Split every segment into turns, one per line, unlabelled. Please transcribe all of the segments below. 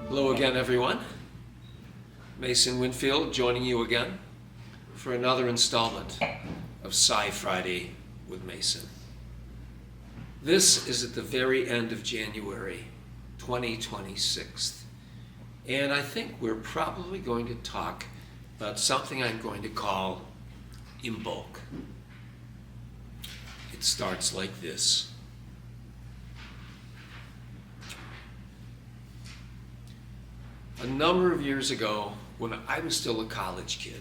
Hello again, everyone. Mason Winfield joining you again for another installment of Psi-Friday with Mason. This is at the very end of January 2026, and I think we're probably going to talk about something I'm going to call Imbolc. It starts like this. A number of years ago, when I was still a college kid,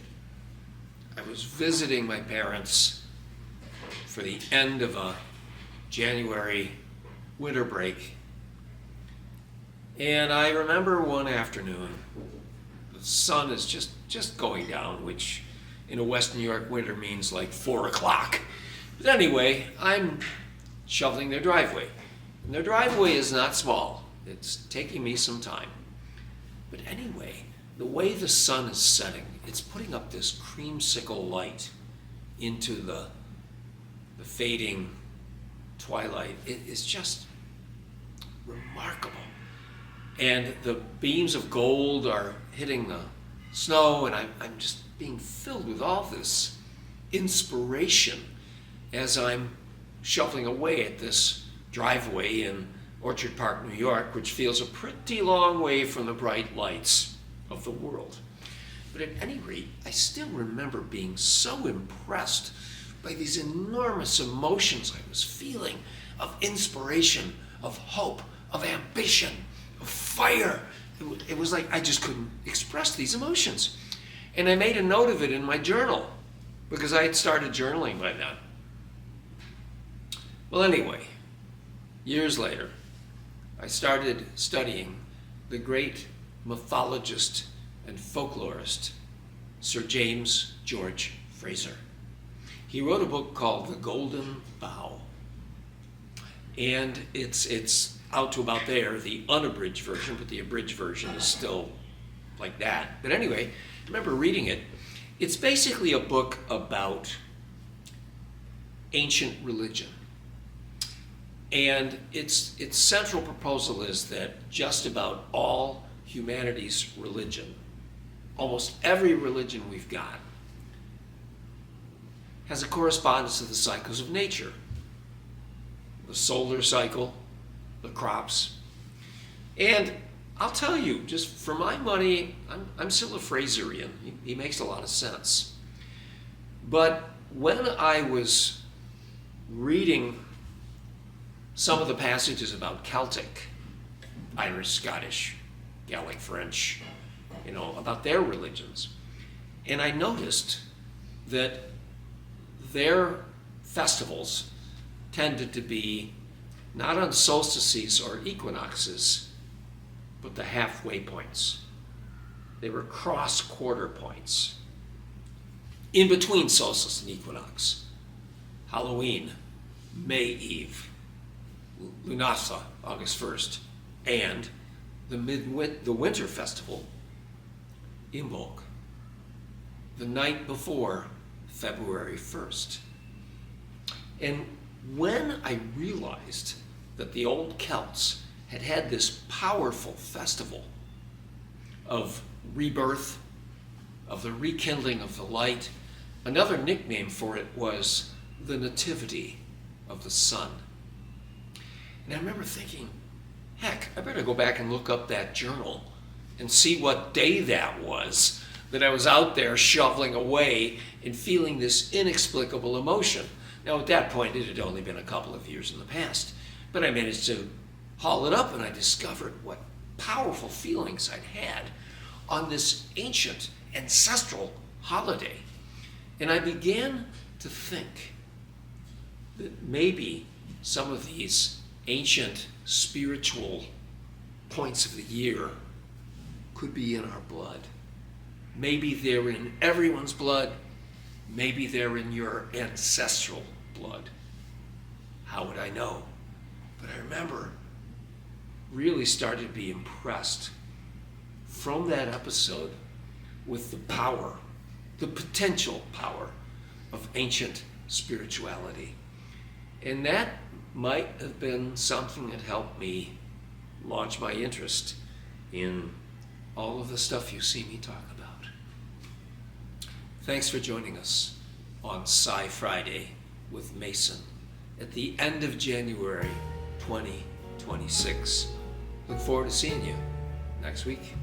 I was visiting my parents for the end of a January winter break. And I remember one afternoon, the sun is just going down, which in a West New York winter means like 4 o'clock. But anyway, I'm shoveling their driveway. And their driveway is not small. It's taking me some time. But anyway, the way the sun is setting, it's putting up this creamsicle light into the fading twilight. It is just remarkable. And the beams of gold are hitting the snow, and I'm just being filled with all this inspiration as I'm shuffling away at this driveway in Orchard Park, New York, which feels a pretty long way from the bright lights of the world. But at any rate, I still remember being so impressed by these enormous emotions I was feeling of inspiration, of hope, of ambition, of fire. It was like I just couldn't express these emotions. And I made a note of it in my journal because I had started journaling by then. Well, anyway, years later, I started studying the great mythologist and folklorist, Sir James George Fraser. He wrote a book called The Golden Bough. And it's out to about there, the unabridged version, but the abridged version is still like that. But anyway, I remember reading it. It's basically a book about ancient religion. And its central proposal is that just about all humanity's religion, almost every religion we've got, has a correspondence to the cycles of nature. The solar cycle, the crops. And I'll tell you, just for my money, I'm still a Fraserian. He makes a lot of sense. But when I was reading some of the passages about Celtic, Irish, Scottish, Gaelic, French, about their religions. And I noticed that their festivals tended to be not on solstices or equinoxes, but the halfway points. They were cross-quarter points. In between solstice and equinox. Halloween, May Eve, Lughnasadh, August 1st, and the winter festival, Imbolc, the night before February 1st. And when I realized that the old Celts had this powerful festival of rebirth, of the rekindling of the light, another nickname for it was the Nativity of the sun. And I remember thinking, heck, I better go back and look up that journal and see what day that was that I was out there shoveling away and feeling this inexplicable emotion. Now, at that point, it had only been a couple of years in the past, but I managed to haul it up and I discovered what powerful feelings I'd had on this ancient, ancestral holiday. And I began to think that maybe some of these ancient spiritual points of the year could be in our blood. Maybe they're in everyone's blood. Maybe they're in your ancestral blood. How would I know? But I remember really started to be impressed from that episode with the power, the potential power of ancient spirituality. And that might have been something that helped me launch my interest in all of the stuff you see me talk about. Thanks for joining us on Psi-Friday with Mason at the end of January 2026. Look forward to seeing you next week.